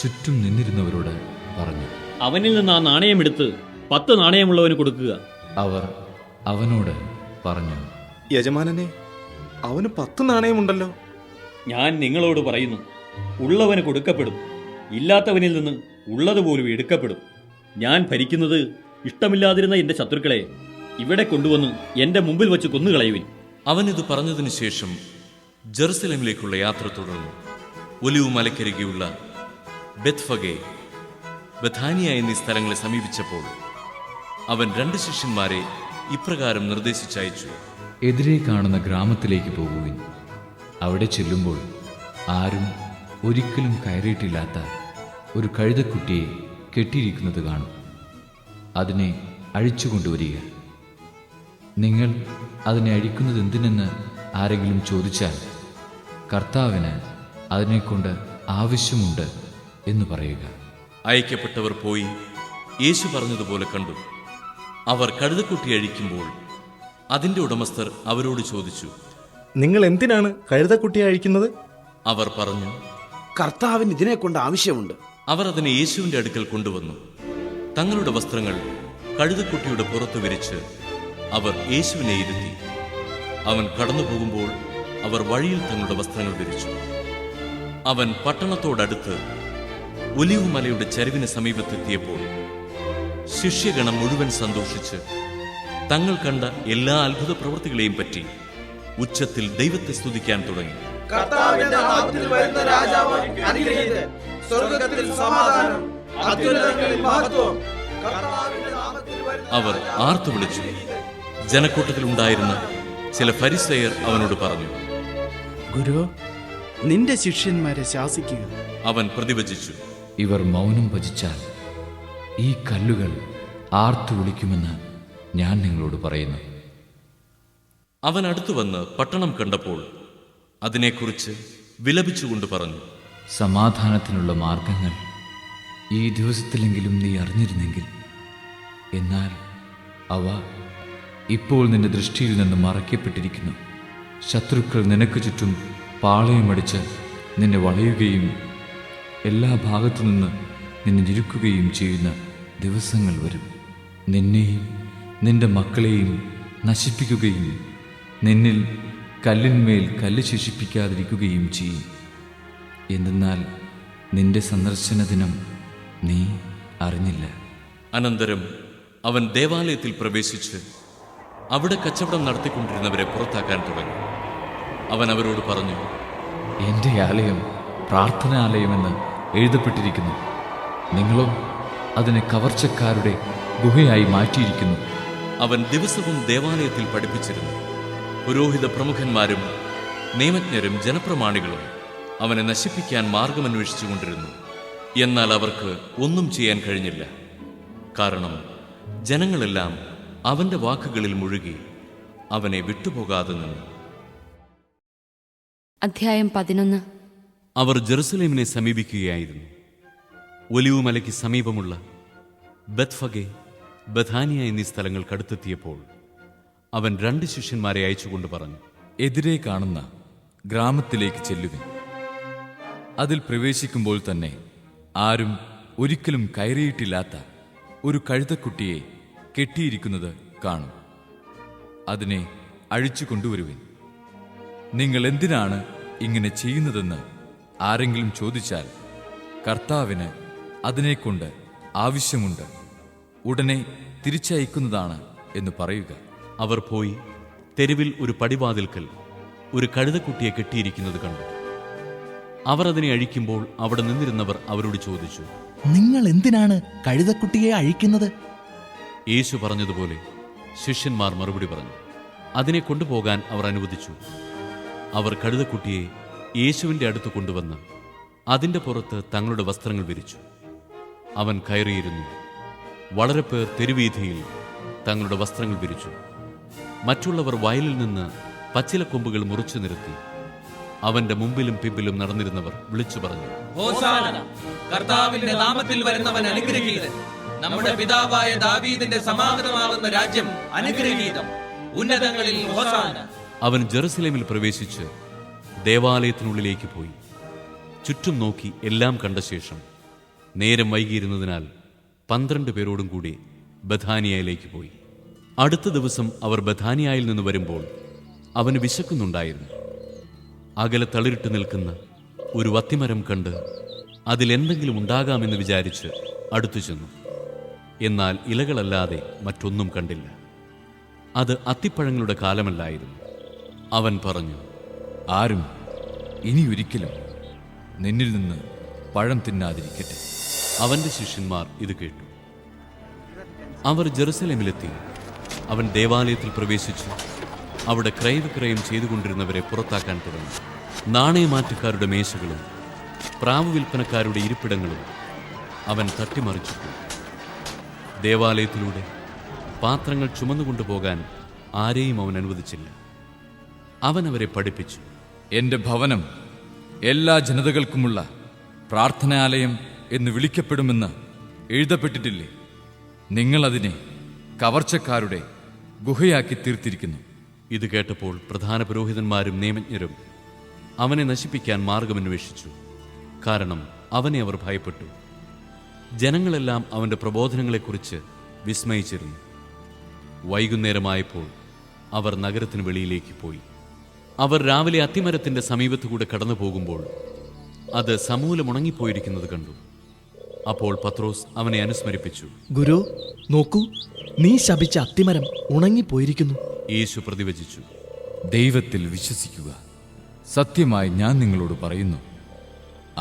ചുറ്റും നിന്നിരുന്നവരോട് പറഞ്ഞു, അവനിൽ നിന്ന് ആ നാണയമെടുത്ത് 10 നാണയമുള്ളവന് കൊടുക്കുക. അവർ അവനോട് പറഞ്ഞു, യജമാനനെ, അവന് 10 നാണയമുണ്ടല്ലോ. ഞാൻ നിങ്ങളോട് പറയുന്നു, ഉള്ളവന് കൊടുക്കപ്പെടും, ഇല്ലാത്തവനിൽ നിന്ന് ഉള്ളതുപോലും എടുക്കപ്പെടും. ഞാൻ ഭരിക്കുന്നത് ഇഷ്ടമില്ലാതിരുന്ന എൻ്റെ ശത്രുക്കളെ ഇവിടെ കൊണ്ടുവന്ന് എൻ്റെ മുമ്പിൽ വച്ച് കൊന്നുകളയുവിൻ. അവനിത് പറഞ്ഞതിനു ശേഷം ജെറുസലേമിലേക്കുള്ള യാത്ര തുടർന്നു. ഒലിവ് മലക്കരികെയുള്ള ബെത്ഫഗെ, ബഥാനിയ എന്നീ സ്ഥലങ്ങളെ സമീപിച്ചപ്പോൾ അവൻ 2 ശിഷ്യന്മാരെ ഇപ്രകാരം നിർദ്ദേശിച്ചയച്ചു: എതിരെ കാണുന്ന ഗ്രാമത്തിലേക്ക് പോകുവിൻ. അവിടെ ചെല്ലുമ്പോൾ ആരും ഒരിക്കലും കയറിയിട്ടില്ലാത്ത ഒരു കഴുതക്കുട്ടിയെ കെട്ടിയിരിക്കുന്നത് കാണും. അതിനെ അഴിച്ചുകൊണ്ടുവരിക. നിങ്ങൾ അതിനെ അഴിക്കുന്നത് എന്തിനെന്ന് ആരെങ്കിലും ചോദിച്ചാൽ, കർത്താവിന് അതിനെക്കൊണ്ട് ആവശ്യമുണ്ട് എന്ന് പറയുക. അയക്കപ്പെട്ടവർ പോയി യേശു പറഞ്ഞതുപോലെ കണ്ടു. അവർ കഴുതക്കുട്ടി അഴിക്കുമ്പോൾ അതിൻ്റെ ഉടമസ്ഥർ അവരോട് ചോദിച്ചു, നിങ്ങൾ എന്തിനാണ് കഴുതക്കുട്ടിയെ അഴിക്കുന്നത്? അവർ പറഞ്ഞു, കർത്താവിന് ഇതിനെ കൊണ്ട് ആവശ്യമുണ്ട്. അവർ അതിനെ യേശുവിൻ്റെ അടുക്കൽ കൊണ്ടുവന്നു. തങ്ങളുടെ വസ്ത്രങ്ങൾ കഴുതക്കുട്ടിയുടെ പുറത്ത് വിരിച്ച് അവർ യേശുവിനെ ഇരുത്തി. അവൻ കടന്നു പോകുമ്പോൾ അവർ വഴിയിൽ തങ്ങളുടെ വസ്ത്രങ്ങൾ വിരിച്ചു. അവൻ പട്ടണത്തോടടുത്ത് ഒലിവ് മലയുടെ ചരിവിന് സമീപത്തെത്തിയപ്പോൾ ശിഷ്യഗണം മുഴുവൻ സന്തോഷിച്ച് തങ്ങൾ കണ്ട എല്ലാ അത്ഭുത പ്രവൃത്തികളെയും പറ്റി ഉച്ചത്തിൽ ദൈവത്തെ സ്തുതിക്കാൻ തുടങ്ങി. അവർ ആർത്തു വിളിച്ചു. ജനക്കൂട്ടത്തിൽ ഉണ്ടായിരുന്ന ചില ഫരിസേയർ അവനോട് പറഞ്ഞു, ഗുരു, നിന്റെ ശിഷ്യന്മാരെ ശാസിക്കുക. അവൻ പ്രതിവചിച്ചു, ഇവർ മൗനം ഭജിച്ചാൽ ഈ കല്ലുകൾ ആർത്തു വിളിക്കുമെന്ന് ഞാൻ നിങ്ങളോട് പറയുന്നു. അവൻ അടുത്തു വന്ന് പട്ടണം കണ്ടപ്പോൾ അതിനെക്കുറിച്ച് വിലപിച്ചുകൊണ്ട് പറഞ്ഞു, സമാധാനത്തിനുള്ള മാർഗങ്ങൾ ഈ ദിവസത്തിലെങ്കിലും നീ അറിഞ്ഞിരുന്നെങ്കിൽ. എന്നാൽ അവ ഇപ്പോൾ നിന്റെ ദൃഷ്ടിയിൽ നിന്ന് മറയ്ക്കപ്പെട്ടിരിക്കുന്നു. ശത്രുക്കൾ നിനക്ക് ചുറ്റും പാളയമടിച്ച് നിന്നെ വളയുകയും എല്ലാ ഭാഗത്തു നിന്ന് നിന്നെ ഞെരുക്കുകയും ചെയ്യുന്ന ദിവസങ്ങൾ വരും. നിന്നെയും നിന്റെ മക്കളെയും നശിപ്പിക്കുകയും നിന്നിൽ കല്ലിന്മേൽ കല്ല് ശേഷിപ്പിക്കാതിരിക്കുകയും ചെയ്യും. എന്തെന്നാൽ നിന്റെ സന്ദർശന ദിനം നീ അറിഞ്ഞില്ല. അനന്തരം അവൻ ദേവാലയത്തിൽ പ്രവേശിച്ച് അവിടെ കച്ചവടം നടത്തിക്കൊണ്ടിരുന്നവരെ പുറത്താക്കാൻ തുടങ്ങി. അവൻ അവരോട് പറഞ്ഞു, എൻ്റെ ആലയം പ്രാർത്ഥനാലയമെന്ന് എഴുതപ്പെട്ടിരിക്കുന്നു. നിങ്ങളോ അതിനെ കവർച്ചക്കാരുടെ ഗുഹയായി മാറ്റിയിരിക്കുന്നു. അവൻ ദിവസവും ദേവാലയത്തിൽ പഠിപ്പിച്ചിരുന്നു. പുരോഹിത പ്രമുഖന്മാരും നിയമജ്ഞരും ജനപ്രമാണികളും അവനെ നശിപ്പിക്കാൻ മാർഗമന്വേഷിച്ചു കൊണ്ടിരുന്നു. എന്നാൽ അവർക്ക് ഒന്നും ചെയ്യാൻ കഴിഞ്ഞില്ല. കാരണം ജനങ്ങളെല്ലാം അവന്റെ വാക്കുകളിൽ മുഴുകി അവനെ വിട്ടുപോകാതെ നിന്നു. അധ്യായം 11. അവർ ജെറുസലേമിനെ സമീപിക്കുകയായിരുന്നു. ഒലിവുമലയ്ക്ക് സമീപമുള്ള ബത്ഫഗെ, ബഥാനിയ എന്നീ സ്ഥലങ്ങൾക്കടുത്തെത്തിയപ്പോൾ അവൻ 2 ശിഷ്യന്മാരെ അയച്ചുകൊണ്ട് പറഞ്ഞു, എതിരെ കാണുന്ന ഗ്രാമത്തിലേക്ക് ചെല്ലുവിൻ. അതിൽ പ്രവേശിക്കുമ്പോൾ തന്നെ ആരും ഒരിക്കലും കയറിയിട്ടില്ലാത്ത ഒരു കഴുതക്കുട്ടിയെ കെട്ടിയിരിക്കുന്നത് കാണും. അതിനെ അഴിച്ചു കൊണ്ടുവരുവിൻ. നിങ്ങൾ എന്തിനാണ് ഇങ്ങനെ ചെയ്യുന്നതെന്ന് ആരെങ്കിലും ചോദിച്ചാൽ, കർത്താവിന് അതിനെക്കൊണ്ട് ആവശ്യമുണ്ട്, ഉടനെ തിരിച്ചയക്കുന്നതാണ് എന്ന് പറയുക. അവർ പോയി തെരുവിൽ ഒരു പടിവാതിൽക്കൽ ഒരു കഴുതക്കുട്ടിയെ കെട്ടിയിരിക്കുന്നത് കണ്ടു. അവർ അതിനെ അഴിക്കുമ്പോൾ അവിടെ നിന്നിരുന്നവർ അവരോട് ചോദിച്ചു, നിങ്ങൾ എന്തിനാണ് കഴുതക്കുട്ടിയെ അഴിക്കുന്നത്? യേശു പറഞ്ഞതുപോലെ ശിഷ്യന്മാർ മറുപടി പറഞ്ഞു. അതിനെ കൊണ്ടുപോകാൻ അവർ അനുവദിച്ചു. അവർ കഴുതക്കുട്ടിയെ യേശുവിൻ്റെ അടുത്ത് കൊണ്ടുവന്ന് അതിൻ്റെ പുറത്ത് തങ്ങളുടെ വസ്ത്രങ്ങൾ വിരിച്ചു. അവൻ കയറിയിരുന്നു. വളരെ പേർ തെരുവീഥിയിൽ തങ്ങളുടെ വസ്ത്രങ്ങൾ വിരിച്ചു. മറ്റുള്ളവർ വയലിൽ നിന്ന് പച്ചിലക്കൊമ്പുകൾ മുറിച്ചു നിരത്തി. അവന്റെ മുമ്പിലും പിമ്പിലും നടന്നിരുന്നവർ വിളിച്ചു പറഞ്ഞു, ഹോസാന, കർത്താവിന്റെ നാമത്തിൽ വരുന്നവൻ അനുഗ്രഹീതൻ. നമ്മുടെ പിതാവായ ദാവീദിന്റെ സമാഗതമാകുന്ന രാജ്യം അനുഗ്രഹീതം. ഉന്നതങ്ങളിൽ ഹോസാന. അവൻ ജെറുസലേമിൽ പ്രവേശിച്ച് ദേവാലയത്തിനുള്ളിലേക്ക് പോയി. ചുറ്റും നോക്കി എല്ലാം കണ്ട ശേഷം നേരം വൈകിയിരുന്നതിനാൽ 12 പേരോടും കൂടി ബഥാനിയയിലേക്ക് പോയി. അടുത്ത ദിവസം അവർ ബഥാനിയയിൽ നിന്ന് വരുമ്പോൾ അവന് വിശക്കുന്നുണ്ടായിരുന്നു. അകലെ തളിരിട്ട് നിൽക്കുന്ന ഒരു വത്തിമരം കണ്ട് അതിലെന്തെങ്കിലും ഉണ്ടാകാമെന്ന് വിചാരിച്ച് അടുത്തു ചെന്നു. എന്നാൽ ഇലകളല്ലാതെ മറ്റൊന്നും കണ്ടില്ല. അത് അത്തിപ്പഴങ്ങളുടെ കാലമല്ലായിരുന്നു. അവൻ പറഞ്ഞു, ആരും ഇനിയൊരിക്കലും നിന്നിൽ നിന്ന് പഴം തിന്നാതിരിക്കട്ടെ. അവന്റെ ശിഷ്യന്മാർ ഇത് കേട്ടു. അവർ ജെറുസലേമിലെത്തി. അവൻ ദേവാലയത്തിൽ പ്രവേശിച്ചു അവിടെ ക്രയവിക്രയം ചെയ്തുകൊണ്ടിരുന്നവരെ പുറത്താക്കാൻ തുടങ്ങി. നാണയമാറ്റക്കാരുടെ മേശകളും പ്രാവ് വിൽപ്പനക്കാരുടെ ഇരിപ്പിടങ്ങളും അവൻ തട്ടിമറിച്ചു. ദേവാലയത്തിലൂടെ പാത്രങ്ങൾ ചുമന്നുകൊണ്ടുപോകാൻ ആരെയും അവൻ അനുവദിച്ചില്ല. അവൻ അവരെ പഠിപ്പിച്ചു. എൻ്റെ ഭവനം എല്ലാ ജനതകൾക്കുമുള്ള പ്രാർത്ഥനാലയം എന്ന് വിളിക്കപ്പെടുമെന്ന് എഴുതപ്പെട്ടിട്ടില്ലേ? നിങ്ങളതിനെ കവർച്ചക്കാരുടെ ഗുഹയാക്കി തീർത്തിരിക്കുന്നു. ഇത് കേട്ടപ്പോൾ പ്രധാന പുരോഹിതന്മാരും നിയമജ്ഞരും അവനെ നശിപ്പിക്കാൻ മാർഗമന്വേഷിച്ചു. കാരണം അവനെ അവർ ഭയപ്പെട്ടു. ജനങ്ങളെല്ലാം അവന്റെ പ്രബോധനങ്ങളെക്കുറിച്ച് വിസ്മയിച്ചിരുന്നു. വൈകുന്നേരമായപ്പോൾ അവർ നഗരത്തിന് വെളിയിലേക്ക് പോയി. അവർ രാവിലെ അത്തിമരത്തിന്റെ സമീപത്തുകൂടെ കടന്നു പോകുമ്പോൾ അത് സമൂലം ഉണങ്ങിപ്പോയിരിക്കുന്നത് കണ്ടു. അപ്പോൾ പത്രോസ് അവനെ അനുസ്മരിപ്പിച്ചു. ഗുരു, നോക്കൂ, നീ ശപിച്ച അത്തിമരം ഉണങ്ങിപ്പോയിരിക്കുന്നു. യേശു പ്രതിവചിച്ചു, ദൈവത്തിൽ വിശ്വസിക്കുക. സത്യമായി ഞാൻ നിങ്ങളോട് പറയുന്നു,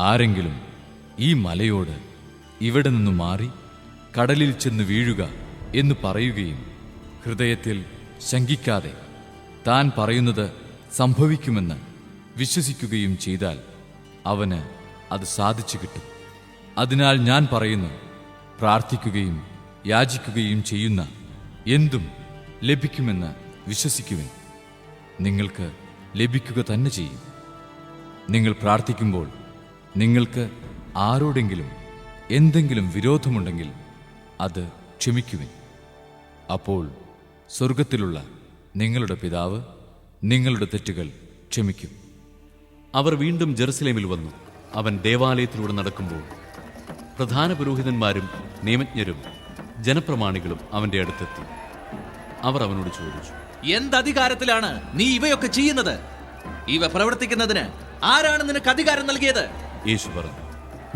ആരെങ്കിലും ഈ മലയോട് ഇവിടെ നിന്ന് മാറി കടലിൽ ചെന്ന് വീഴുക എന്ന് പറയുകയും ഹൃദയത്തിൽ ശങ്കിക്കാതെ താൻ പറയുന്നത് സംഭവിക്കുമെന്ന് വിശ്വസിക്കുകയും ചെയ്താൽ അവന് അത് സാധിച്ചു കിട്ടും. അതിനാൽ ഞാൻ പറയുന്നു, പ്രാർത്ഥിക്കുകയും യാചിക്കുകയും ചെയ്യുന്ന എന്തും ലഭിക്കുമെന്ന് വിശ്വസിക്കുവിൻ, നിങ്ങൾക്ക് ലഭിക്കുക തന്നെ ചെയ്യും. നിങ്ങൾ പ്രാർത്ഥിക്കുമ്പോൾ നിങ്ങൾക്ക് ആരോടെങ്കിലും എന്തെങ്കിലും വിരോധമുണ്ടെങ്കിൽ അത് ക്ഷമിക്കുവിൻ. അപ്പോൾ സ്വർഗത്തിലുള്ള നിങ്ങളുടെ പിതാവ് നിങ്ങളുടെ തെറ്റുകൾ ക്ഷമിക്കും. അവർ വീണ്ടും ജെറുസലേമിൽ വന്നു. അവൻ ദേവാലയത്തിലൂടെ നടക്കുമ്പോൾ പ്രധാന പുരോഹിതന്മാരും നിയമജ്ഞരും ജനപ്രമാണികളും അവന്റെ അടുത്തെത്തി. അവർ അവനോട് ചോദിച്ചു, എന്തധികാരത്തിലാണ് നീ ഇവയൊക്കെ ചെയ്യുന്നത്? ഇവ പ്രവർത്തിക്കുന്നതിന് ആരാണ് നിനക്ക് അധികാരം നൽകിയത്? യേശു പറഞ്ഞു,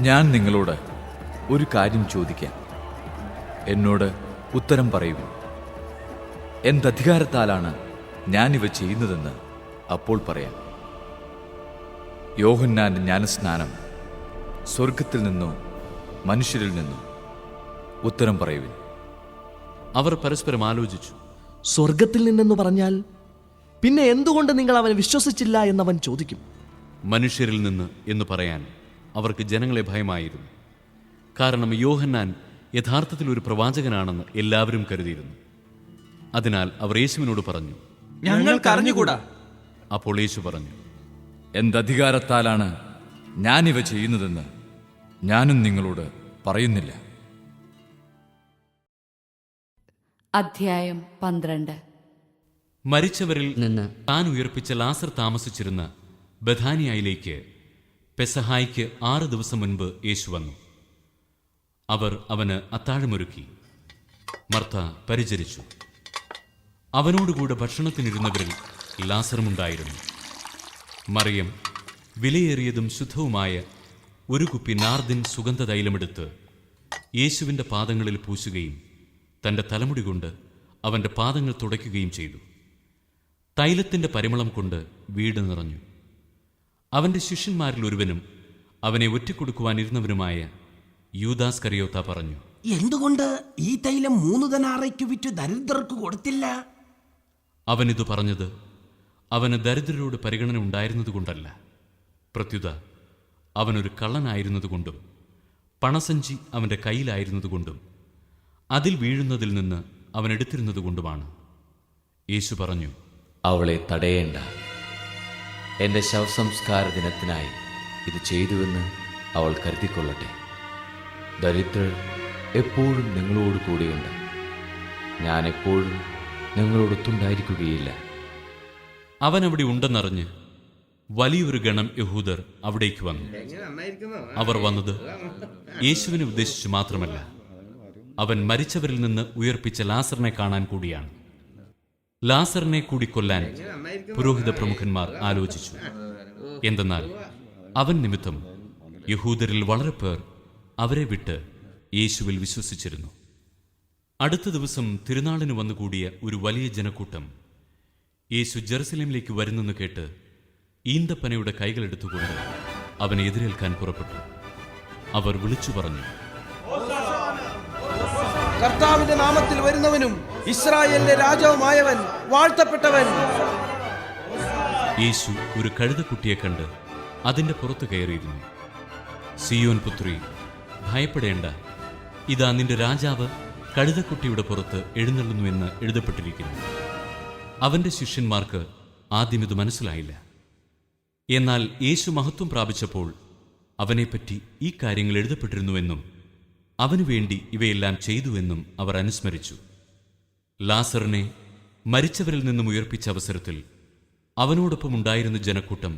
ഞാൻ നിങ്ങളോട് ഒരു കാര്യം ചോദിക്കാം, എന്നോട് ഉത്തരം പറയൂ. എന്തധികാരത്താലാണ് ഞാനിവ ചെയ്യുന്നതെന്ന് അപ്പോൾ പറയാം. യോഹന്നാന്റെ ജ്ഞാനസ്നാനം സ്വർഗത്തിൽ നിന്നോ മനുഷ്യരിൽ നിന്നോ? ഉത്തരം പറയുവിൻ. അവർ പരസ്പരം ആലോചിച്ചു. സ്വർഗത്തിൽ നിന്നെന്ന് പറഞ്ഞാൽ പിന്നെ എന്തുകൊണ്ട് നിങ്ങൾ അവനെ വിശ്വസിച്ചില്ല എന്നവൻ ചോദിക്കും. മനുഷ്യരിൽ നിന്ന് എന്ന് പറയാൻ അവർക്ക് ജനങ്ങളെ ഭയമായിരുന്നു. കാരണം യോഹന്നാൻ യഥാർത്ഥത്തിൽ ഒരു പ്രവാചകനാണെന്ന് എല്ലാവരും കരുതിയിരുന്നു. അതിനാൽ അവർ യേശുവിനോട് പറഞ്ഞു, ഞങ്ങൾക്ക് അറിഞ്ഞുകൂടാ. അപ്പോൾ യേശു പറഞ്ഞു, എന്തധികാരത്താലാണ് ഞാനിവ ചെയ്യുന്നതെന്ന് ഞാനും നിങ്ങളോട് പറയുന്നില്ല. അധ്യായം 12. മരിച്ചവരിൽ നിന്ന് താൻ ഉയർപ്പിച്ച ലാസർ താമസിച്ചിരുന്ന ബഥാനിയയിലേക്ക് പെസഹായ്ക്ക് 6 ദിവസം മുൻപ് യേശു വന്നു. അവർ അവന് അത്താഴമൊരുക്കി. മർത്ത പരിചരിച്ചു. അവനോടുകൂടെ ഭക്ഷണത്തിനിരുന്നവരിൽ ലാസറുമുണ്ടായിരുന്നു. മറിയം വിലയേറിയതും ശുദ്ധവുമായ ഒരു കുപ്പി നാർദിൻ സുഗന്ധതൈലമെടുത്ത് യേശുവിൻ്റെ പാദങ്ങളിൽ പൂശുകയും തൻ്റെ തലമുടി കൊണ്ട് അവൻ്റെ പാദങ്ങൾ തുടയ്ക്കുകയും ചെയ്തു. തൈലത്തിൻ്റെ പരിമളം കൊണ്ട് വീട് നിറഞ്ഞു. അവൻ്റെ ശിഷ്യന്മാരിൽ ഒരുവനും അവനെ ഒറ്റിക്കൊടുക്കുവാനിരുന്നവനുമായ യൂദാസ് കറിയോത്ത പറഞ്ഞു, എന്തുകൊണ്ട് ഈ തൈലം 3 ദനാറയ്ക്ക് വിറ്റ് ദരിദ്രർക്ക് കൊടുത്തില്ല? അവനിത് പറഞ്ഞത് അവന് ദരിദ്രരോട് പരിഗണന ഉണ്ടായിരുന്നതുകൊണ്ടല്ല, പ്രത്യുത അവനൊരു കള്ളനായിരുന്നതുകൊണ്ടും പണസഞ്ചി അവൻ്റെ കയ്യിലായിരുന്നതുകൊണ്ടും അതിൽ വീഴുന്നതിൽ നിന്ന് അവൻ എടുത്തിരുന്നതുകൊണ്ടുമാണ്. യേശു പറഞ്ഞു, അവളെ തടയേണ്ട. എൻ്റെ ശവസംസ്കാര ദിനത്തിനായി ഇത് ചെയ്തുവെന്ന് അവൾ കരുതിക്കൊള്ളട്ടെ. ദരിദ്രർ എപ്പോഴും നിങ്ങളോട് കൂടെയുണ്ട്. ഞാൻ എപ്പോഴും നിങ്ങളോടൊത്തുണ്ടായിരിക്കുകയില്ല. അവൻ അവിടെ ഉണ്ടെന്നറിഞ്ഞ് വലിയൊരു ഗണം യഹൂദർ അവിടേക്ക് വന്നു. അവർ വന്നത് യേശുവിനെ ഉദ്ദേശിച്ചു മാത്രമല്ല, അവൻ മരിച്ചവരിൽ നിന്ന് ഉയർപ്പിച്ച ലാസറിനെ കാണാൻ കൂടിയാണ്. ലാസറിനെ കൂടി കൊല്ലാൻ പുരോഹിത പ്രമുഖന്മാർ ആലോചിച്ചു. എന്തെന്നാൽ അവൻ നിമിത്തം യഹൂദരിൽ വളരെ പേർ അവരെ വിട്ട് യേശുവിൽ വിശ്വസിച്ചിരുന്നു. അടുത്ത ദിവസം തിരുനാളിന് വന്നുകൂടിയ ഒരു വലിയ ജനക്കൂട്ടം യേശു ജെറുസലേമിലേക്ക് വരുന്നെന്ന് കേട്ട് ഈന്തപ്പനയുടെ കൈകളെടുത്തുകൊണ്ട് അവനെ എതിരേൽക്കാൻ പുറപ്പെട്ടു. അവർ വിളിച്ചു പറഞ്ഞു, കർത്താവിന്റെ നാമത്തിൽ വരുന്നവനും ഇസ്രായേലിന്റെ രാജാവുമായവൻ വാഴ്ത്തപ്പെട്ടവൻ. യേശു ഒരു കഴുതക്കുട്ടിയെ കണ്ട് അതിൻ്റെ പുറത്ത് കയറിയിരുന്നു. സിയോൻ പുത്രി, ഭയപ്പെടേണ്ട, ഇതാ നിന്റെ രാജാവ് കഴുതക്കുട്ടിയുടെ പുറത്ത് എഴുന്നള്ളുന്നുവെന്ന് എഴുതപ്പെട്ടിരിക്കുന്നു. അവൻ്റെ ശിഷ്യന്മാർക്ക് ആദ്യം ഇത് മനസ്സിലായില്ല. എന്നാൽ യേശു മഹത്വം പ്രാപിച്ചപ്പോൾ അവനെപ്പറ്റി ഈ കാര്യങ്ങൾ എഴുതപ്പെട്ടിരുന്നുവെന്നും അവനു വേണ്ടി ഇവയെല്ലാം ചെയ്തുവെന്നും അവർ അനുസ്മരിച്ചു. ലാസറിനെ മരിച്ചവരിൽ നിന്നും ഉയർപ്പിച്ച അവസരത്തിൽ അവനോടൊപ്പം ഉണ്ടായിരുന്ന ജനക്കൂട്ടം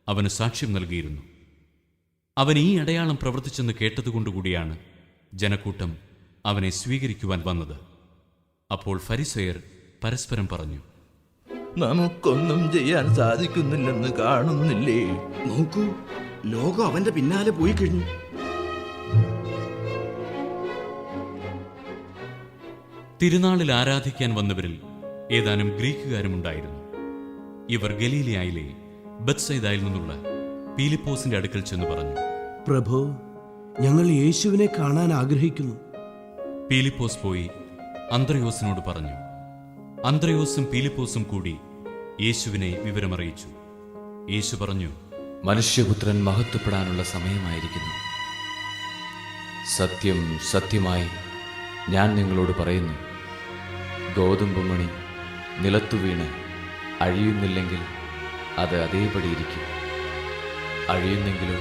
അവന് സാക്ഷ്യം നൽകിയിരുന്നു. അവൻ ഈ അടയാളം പ്രവർത്തിച്ചെന്ന് കേട്ടതുകൊണ്ടുകൂടിയാണ് ജനക്കൂട്ടം അവനെ സ്വീകരിക്കുവാൻ വന്നത്. അപ്പോൾ ഫരിസയർ പരസ്പരം പറഞ്ഞു, നമുക്കൊന്നും ചെയ്യാൻ സാധിക്കുന്നില്ലെന്ന് കാണുന്നില്ലേ? നോക്കൂ, ലോകം അവന്റെ പിന്നാലെ പോയി കഴിഞ്ഞു. തിരുനാളിൽ ആരാധിക്കാൻ വന്നവരിൽ ഏതാനും ഗ്രീക്കുകാരുമുണ്ടായിരുന്നു. ഇവർ ഗലീലയായിലെ ബത്സൈദായിൽ നിന്നുള്ള പീലിപ്പോസിന്റെ അടുക്കൽ ചെന്ന് പറഞ്ഞു, പ്രഭു, ഞങ്ങൾ യേശുവിനെ കാണാൻ ആഗ്രഹിക്കുന്നു. പീലിപ്പോസ് പോയി അന്ത്രയോസിനോട് പറഞ്ഞു. അന്ത്രയോസും പീലിപ്പോസും കൂടി യേശുവിനെ വിവരമറിയിച്ചു. യേശു പറഞ്ഞു, മനുഷ്യപുത്രൻ മഹത്വപ്പെടാനുള്ള സമയമായിരിക്കുന്നു. സത്യം സത്യമായി ഞാൻ നിങ്ങളോട് പറയുന്നു, ഗോതമ്പ് മണി നിലത്തു വീണ് അഴിയുന്നില്ലെങ്കിൽ അത് അതേപടിയിരിക്കും. അഴിയുന്നെങ്കിലോ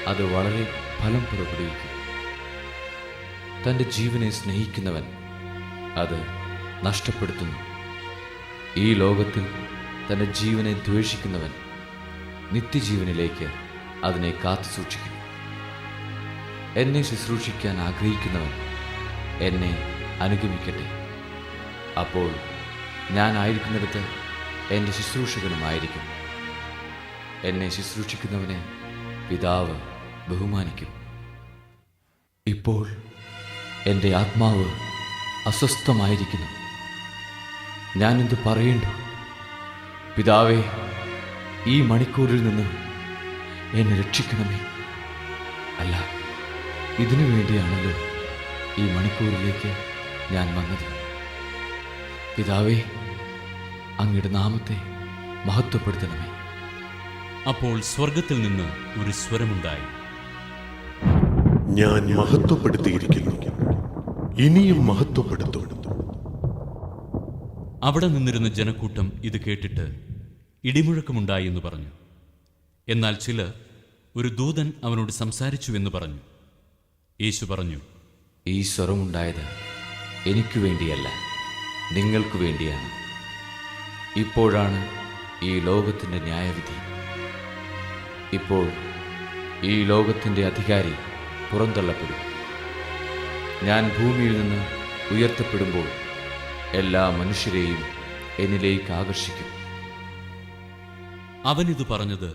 അത് വളരെ ഫലം പുറപ്പെടുവിക്കും. തൻ്റെ ജീവനെ സ്നേഹിക്കുന്നവൻ അത് നഷ്ടപ്പെടുത്തുന്നു. ഈ ലോകത്തിൽ തൻ്റെ ജീവനെ ദ്വേഷിക്കുന്നവൻ നിത്യജീവനിലേക്ക് അതിനെ കാത്തു സൂക്ഷിക്കും. എന്നെ ശുശ്രൂഷിക്കാൻ ആഗ്രഹിക്കുന്നവൻ എന്നെ അനുഗമിക്കട്ടെ. അപ്പോൾ ഞാൻ ആയിരിക്കുന്നിടത്ത് എൻ്റെ ശുശ്രൂഷകനുമായിരിക്കും. എന്നെ ശുശ്രൂഷിക്കുന്നവനെ പിതാവ് ബഹുമാനിക്കും. ഇപ്പോൾ എൻ്റെ ആത്മാവ് അസ്വസ്ഥമായിരിക്കുന്നു. ഞാനെന്ത് പറയേണ്ടു? പിതാവേ, ഈ മണിക്കൂറിൽ നിന്ന് എന്നെ രക്ഷിക്കണമേ. അല്ല, ഇതിനു വേണ്ടിയാണല്ലോ ഈ മണിക്കൂറിലേക്ക് ഞാൻ വന്നത്. പിതാവേ, അങ്ങയുടെ നാമത്തെ മഹത്വപ്പെടുത്തണമേ. അപ്പോൾ സ്വർഗത്തിൽ നിന്ന് ഒരു സ്വരമുണ്ടായി, ഞാൻ മഹത്വപ്പെടുത്തിയിരിക്കുന്നു, ഇനിയും മഹത്വപ്പെടുത്തും. അവിടെ നിന്നിരുന്ന ജനക്കൂട്ടം ഇത് കേട്ടിട്ട് ഇടിമുഴക്കമുണ്ടായി എന്ന് പറഞ്ഞു. എന്നാൽ ചിലർ ഒരു ദൂതൻ അവനോട് സംസാരിച്ചു എന്ന് പറഞ്ഞു. യേശു പറഞ്ഞു, ഈ സ്വരമുണ്ടായത് എനിക്കു വേണ്ടിയല്ല, നിങ്ങൾക്കു വേണ്ടിയാണ്. ഇപ്പോഴാണ് ഈ ലോകത്തിൻ്റെ ന്യായവിധി. ഇപ്പോൾ ഈ ലോകത്തിൻ്റെ അധികാരി പുറന്തള്ളപ്പെടും. ഞാൻ ഭൂമിയിൽ നിന്ന് ഉയർത്തപ്പെടുമ്പോൾ എല്ലാ മനുഷ്യരെയും എന്നിലേക്ക് ആകർഷിക്കും. അവനിത് പറഞ്ഞത്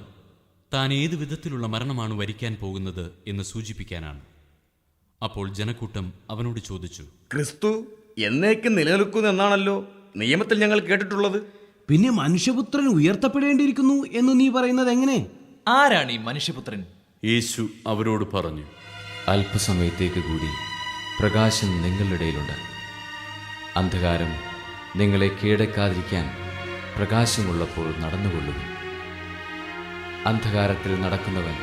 താൻ ഏതു വിധത്തിലുള്ള മരണമാണ് വരിക്കാൻ പോകുന്നത് എന്ന് സൂചിപ്പിക്കാനാണ്. അപ്പോൾ ജനക്കൂട്ടം അവനോട് ചോദിച്ചു, ക്രിസ്തു എന്നേക്ക് നിലനിൽക്കുന്നെന്നാണല്ലോ നിയമത്തിൽ ഞങ്ങൾ കേട്ടിട്ടുള്ളത്. പിന്നെ മനുഷ്യപുത്രൻ ഉയർത്തപ്പെടേണ്ടിയിരിക്കുന്നു എന്ന് നീ പറയുന്നത് എങ്ങനെ? ആരാണ് ഈ മനുഷ്യപുത്രൻ? യേശു അവരോട് പറഞ്ഞു, അല്പസമയത്തേക്ക് കൂടി പ്രകാശം നിങ്ങളുടെ ഇടയിലുണ്ട്. അന്ധകാരം നിങ്ങളെ കീഴടക്കാതിരിക്കാൻ പ്രകാശമുള്ളപ്പോൾ നടന്നുകൊള്ളുക. അന്ധകാരത്തിൽ നടക്കുന്നവൻ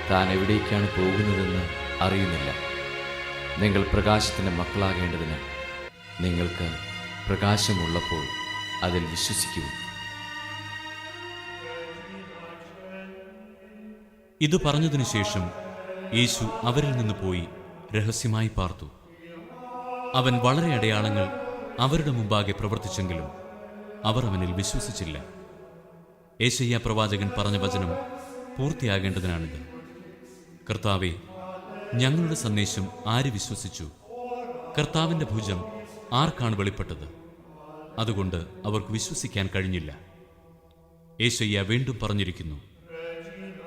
താൻ എവിടേക്കാണ് പോകുന്നതെന്ന് അറിയുന്നില്ല. നിങ്ങൾ പ്രകാശത്തിൻ്റെ മക്കളാകേണ്ടതിന് നിങ്ങൾക്ക് പ്രകാശമുള്ളപ്പോൾ അതിൽ വിശ്വസിക്കുക. ഇത് പറഞ്ഞതിനു ശേഷം യേശു അവരിൽ നിന്ന് പോയി രഹസ്യമായി പാർത്തു. അവൻ വളരെ അടയാളങ്ങൾ അവരുടെ മുമ്പാകെ പ്രവർത്തിച്ചെങ്കിലും അവർ അവനിൽ വിശ്വസിച്ചില്ല. യേശയ്യാ പ്രവാചകൻ പറഞ്ഞ വചനം പൂർത്തിയാകേണ്ടതിനാണിത്. കർത്താവേ, ഞങ്ങളുടെ സന്ദേശം ആര് വിശ്വസിച്ചു? കർത്താവിൻ്റെ ഭുജം ആർക്കാണ് വെളിപ്പെട്ടത്? അതുകൊണ്ട് അവർക്ക് വിശ്വസിക്കാൻ കഴിഞ്ഞില്ല. യേശയ്യ വീണ്ടും പറഞ്ഞിരിക്കുന്നു,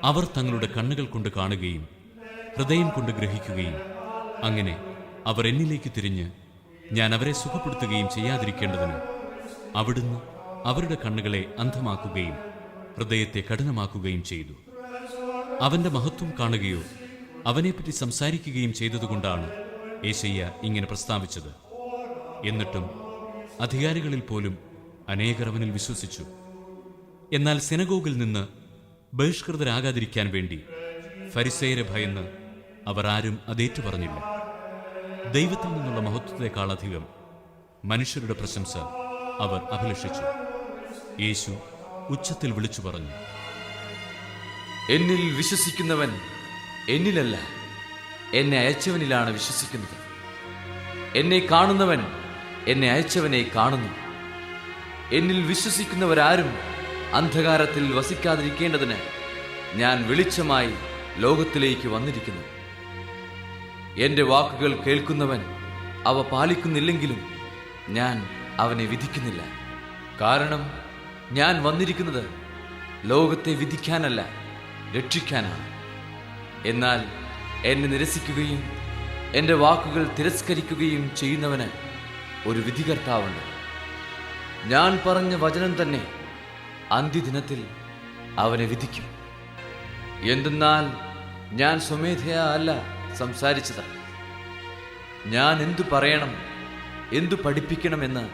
അവർ തങ്ങളുടെ കണ്ണുകൾ കൊണ്ട് കാണുകയും ഹൃദയം കൊണ്ട് ഗ്രഹിക്കുകയും അങ്ങനെ അവർ എന്നിലേക്ക് തിരിഞ്ഞ് ഞാൻ അവരെ സുഖപ്പെടുത്തുകയും ചെയ്യാതിരിക്കേണ്ടതിന് അവിടുന്ന് അവരുടെ കണ്ണുകളെ അന്ധമാക്കുകയും ഹൃദയത്തെ കഠിനമാക്കുകയും ചെയ്തു. അവൻ്റെ മഹത്വം കാണുകയോ അവനെപ്പറ്റി സംസാരിക്കുകയും ചെയ്തതുകൊണ്ടാണ് യേശയ്യ ഇങ്ങനെ പ്രസ്താവിച്ചത്. എന്നിട്ടും അധികാരികളിൽ പോലും അനേകർ അവനിൽ വിശ്വസിച്ചു. എന്നാൽ സിനഗോഗിൽ നിന്ന് ബഹിഷ്കൃതരാകാതിരിക്കാൻ വേണ്ടി ഫരിസേയരെ ഭയന്ന് അവർ ആരും അതേറ്റു പറഞ്ഞില്ല. ദൈവത്തിൽ നിന്നുള്ള മഹത്വത്തെക്കാളധികം മനുഷ്യരുടെ പ്രശംസ അവർ അഭിലഷിച്ചു. യേശു ഉച്ചത്തിൽ വിളിച്ചു പറഞ്ഞു, എന്നിൽ വിശ്വസിക്കുന്നവൻ എന്നിലല്ല, എന്നെ അയച്ചവനിലാണ് വിശ്വസിക്കുന്നത്. എന്നെ കാണുന്നവൻ എന്നെ അയച്ചവനെ കാണുന്നു. എന്നിൽ വിശ്വസിക്കുന്നവരാരും അന്ധകാരത്തിൽ വസിക്കാതിരിക്കേണ്ടതിന് ഞാൻ വെളിച്ചമായി ലോകത്തിലേക്ക് വന്നിരിക്കുന്നു. എൻ്റെ വാക്കുകൾ കേൾക്കുന്നവൻ അവ പാലിക്കുന്നില്ലെങ്കിലും ഞാൻ അവനെ വിധിക്കുന്നില്ല. കാരണം ഞാൻ വന്നിരിക്കുന്നത് ലോകത്തെ വിധിക്കാനല്ല, രക്ഷിക്കാനാണ്. എന്നാൽ എന്നെ നിരസിക്കുകയും എൻ്റെ വാക്കുകൾ തിരസ്കരിക്കുകയും ചെയ്യുന്നവന് ഒരു വിധികർത്താവുണ്ട്. ഞാൻ പറഞ്ഞ വചനം തന്നെ അന്ത്യദിനത്തിൽ അവനെ വിധിക്കും. എന്തെന്നാൽ ഞാൻ സ്വമേധയാ അല്ല സംസാരിച്ചത്. ഞാൻ എന്തു പറയണം, എന്തു പഠിപ്പിക്കണമെന്ന്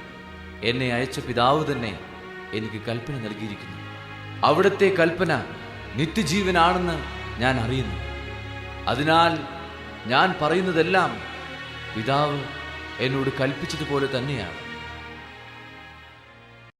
എന്നെ അയച്ച പിതാവ് തന്നെ എനിക്ക് കൽപ്പന നൽകിയിരിക്കുന്നു. അവിടുത്തെ കൽപ്പന നിത്യജീവനാണെന്ന് ഞാൻ അറിയുന്നു. അതിനാൽ ഞാൻ പറയുന്നതെല്ലാം പിതാവ് എന്നോട് കൽപ്പിച്ചതുപോലെ തന്നെയാണ്.